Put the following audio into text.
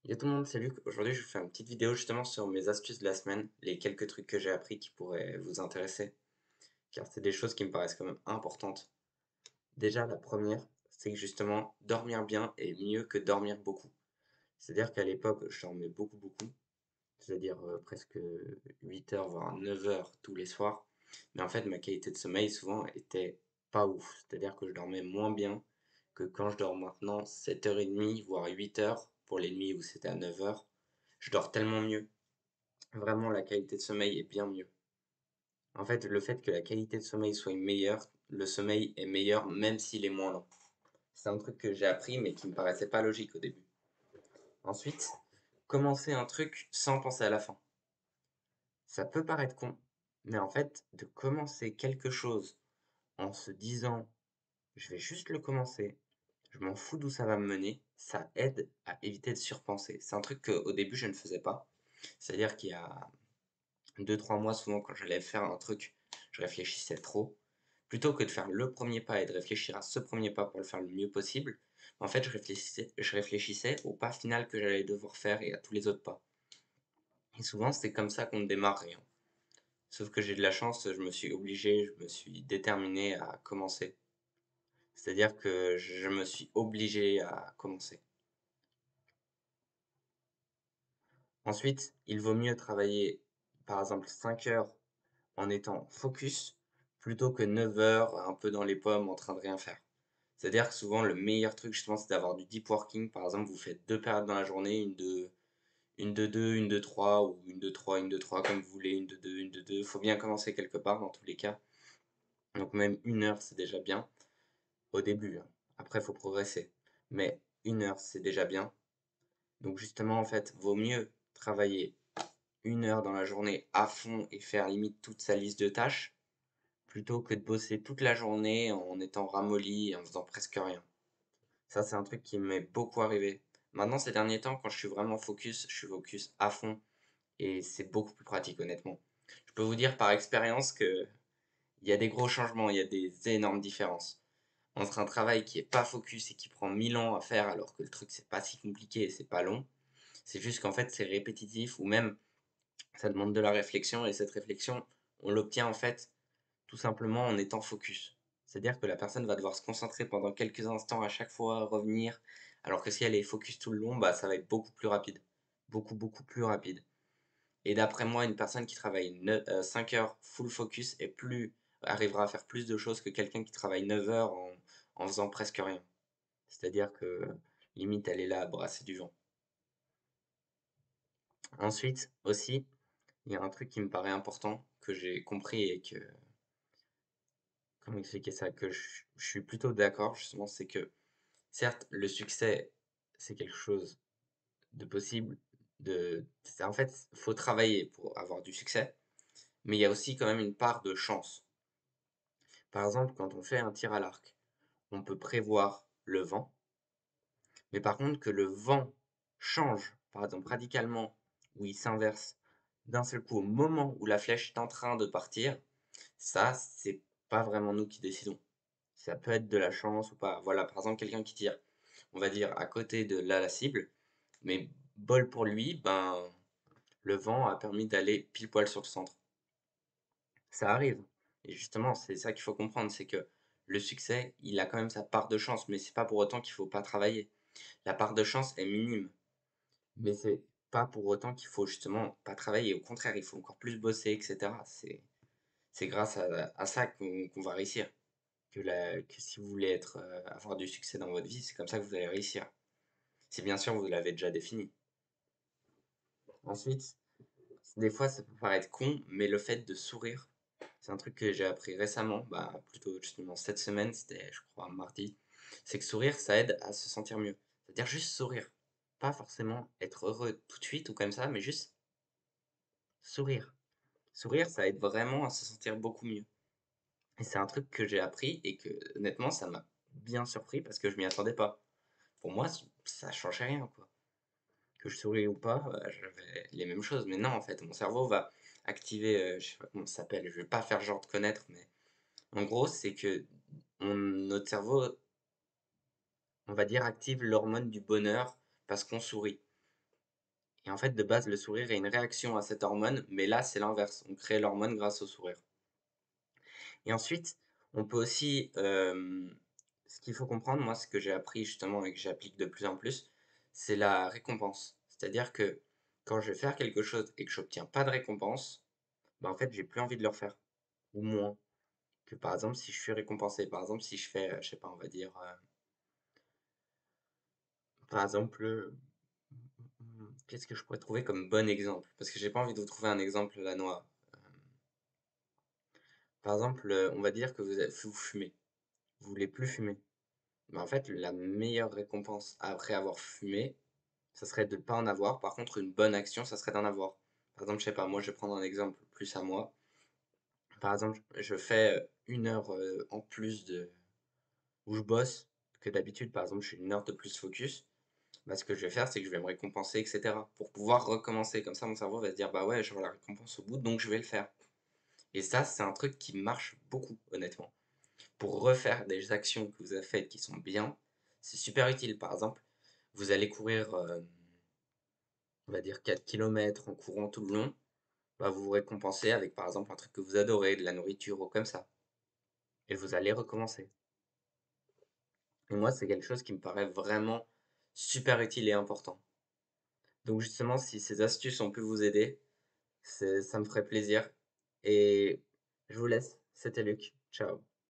Yo tout le monde, salut! Aujourd'hui, je vous fais une petite vidéo justement sur mes astuces de la semaine, les quelques trucs que j'ai appris qui pourraient vous intéresser, car c'est des choses qui me paraissent quand même importantes. Déjà, la première, c'est que justement, dormir bien est mieux que dormir beaucoup. C'est-à-dire qu'à l'époque, je dormais beaucoup, c'est-à-dire presque 8 heures, voire 9 heures tous les soirs. Mais en fait, ma qualité de sommeil souvent était pas ouf. C'est-à-dire que je dormais moins bien que quand je dors maintenant 7h30, voire 8 heures pour les nuits où c'était à 9 heures. Je dors tellement mieux. Vraiment, la qualité de sommeil est bien mieux. En fait, le fait que la qualité de sommeil soit meilleure, le sommeil est meilleur même s'il est moins lent. C'est un truc que j'ai appris mais qui me paraissait pas logique au début. Ensuite, commencer un truc sans penser à la fin. Ça peut paraître con, mais en fait, de commencer quelque chose en se disant je vais juste le commencer, je m'en fous d'où ça va me mener, ça aide à éviter de surpenser. C'est un truc qu'au début je ne faisais pas. C'est-à-dire qu'il y a 2 3 mois, souvent quand j'allais faire un truc, je réfléchissais trop. Plutôt que de faire le premier pas et de réfléchir à ce premier pas pour le faire le mieux possible, en fait je réfléchissais au pas final que j'allais devoir faire et à tous les autres pas. Et souvent c'est comme ça qu'on ne démarre rien. Sauf que j'ai de la chance, je me suis obligé, je me suis déterminé à commencer. C'est-à-dire que je me suis obligé à commencer. Ensuite, il vaut mieux travailler par exemple 5 heures en étant focus plutôt que 9 heures un peu dans les pommes en train de rien faire. C'est-à-dire que souvent le meilleur truc justement c'est d'avoir du deep working. Par exemple, vous faites deux périodes dans la journée, une de 2, une de 3 ou une de 3, une de 3 comme vous voulez, une de 2, une de 2. Faut bien commencer quelque part dans tous les cas. Donc même 1 heure c'est déjà bien au début, hein. Après faut progresser. Mais 1 heure c'est déjà bien. Donc justement en fait, vaut mieux travailler 1 heure dans la journée à fond et faire limite toute sa liste de tâches plutôt que de bosser toute la journée en étant ramolli et en faisant presque rien. Ça, c'est un truc qui m'est beaucoup arrivé. Maintenant, ces derniers temps, quand je suis vraiment focus, je suis focus à fond et c'est beaucoup plus pratique, honnêtement. Je peux vous dire par expérience que il y a des gros changements, il y a des énormes différences. Entre un travail qui est pas focus et qui prend 1000 ans à faire alors que le truc c'est pas si compliqué et c'est pas long, c'est juste qu'en fait c'est répétitif ou même ça demande de la réflexion et cette réflexion, on l'obtient en fait tout simplement en étant focus. C'est-à-dire que la personne va devoir se concentrer pendant quelques instants à chaque fois, revenir, alors que si elle est focus tout le long, bah, ça va être beaucoup plus rapide. Beaucoup plus rapide. Et d'après moi, une personne qui travaille 5 heures full focus arrivera à faire plus de choses que quelqu'un qui travaille 9 heures en faisant presque rien. C'est-à-dire que limite, elle est là à brasser du vent. Ensuite, aussi, il y a un truc qui me paraît important, que j'ai compris et que comment expliquer ça? Que je suis plutôt d'accord justement, c'est que certes, le succès, c'est quelque chose de possible, c'est en fait, faut travailler pour avoir du succès, mais il y a aussi quand même une part de chance. Par exemple, quand on fait un tir à l'arc, on peut prévoir le vent, mais par contre que le vent change, par exemple radicalement, ou il s'inverse d'un seul coup au moment où la flèche est en train de partir, ça, c'est pas vraiment nous qui décidons. Ça peut être de la chance ou pas. Voilà, par exemple, quelqu'un qui tire, on va dire, à côté de là, la cible, mais bol pour lui, ben, le vent a permis d'aller pile poil sur le centre. Ça arrive. Et justement, c'est ça qu'il faut comprendre, c'est que le succès, il a quand même sa part de chance, mais c'est pas pour autant qu'il faut pas travailler. La part de chance est minime, mais c'est pas pour autant qu'il faut justement pas travailler. Au contraire, il faut encore plus bosser, etc. C'est grâce à ça qu'on va réussir. Que si vous voulez avoir du succès dans votre vie, c'est comme ça que vous allez réussir. Si bien sûr vous l'avez déjà défini. Ensuite, des fois ça peut paraître con, mais le fait de sourire, c'est un truc que j'ai appris récemment, bah plutôt justement cette semaine, c'était je crois mardi, c'est que sourire ça aide à se sentir mieux. C'est-à-dire juste sourire. Pas forcément être heureux tout de suite ou comme ça, mais juste sourire. Sourire, ça aide vraiment à se sentir beaucoup mieux. Et c'est un truc que j'ai appris et que honnêtement ça m'a bien surpris parce que je m'y attendais pas. Pour moi, ça changeait rien, quoi. Que je souris ou pas, j'avais les mêmes choses. Mais non, en fait, mon cerveau va activer, je sais pas comment ça s'appelle, je vais pas faire genre de connaître, mais en gros, c'est que notre cerveau, on va dire, active l'hormone du bonheur parce qu'on sourit. Et en fait, de base, le sourire est une réaction à cette hormone, mais là, c'est l'inverse. On crée l'hormone grâce au sourire. Et ensuite, on peut aussi, ce qu'il faut comprendre, moi, ce que j'ai appris justement et que j'applique de plus en plus, c'est la récompense. C'est-à-dire que quand je vais faire quelque chose et que j'obtiens pas de récompense, bah, en fait, j'ai plus envie de le refaire ou moins que par exemple si je suis récompensé. Par exemple, si je fais, je sais pas, on va dire, par exemple, qu'est-ce que je pourrais trouver comme bon exemple? Parce que j'ai pas envie de vous trouver un exemple à la noix. Par exemple, on va dire que vous fumez, vous voulez plus fumer. Bah, en fait, la meilleure récompense après avoir fumé, ça serait de ne pas en avoir. Par contre, une bonne action, ça serait d'en avoir. Par exemple, je sais pas, moi, je vais prendre un exemple plus à moi. Par exemple, je fais, 1 heure, en plus de où je bosse que d'habitude. Par exemple, je suis 1 heure de plus focus. Bah, ce que je vais faire, c'est que je vais me récompenser et cetera, pour pouvoir recommencer. Comme ça, mon cerveau va se dire: «Bah, ouais, j'aurai la récompense au bout, donc je vais le faire» et ça, c'est un truc qui marche beaucoup, honnêtement. Pour refaire des actions que vous avez faites qui sont bien, c'est super utile. Par exemple, vous allez courir, on va dire 4 kilomètres en courant tout le long, bah, vous vous récompensez avec, par exemple, un truc que vous adorez, de la nourriture ou comme ça et vous allez recommencer et moi, c'est quelque chose qui me paraît vraiment super utile et important. Donc justement, si ces astuces ont pu vous aider, ça me ferait plaisir et je vous laisse. C'était Luc. Ciao.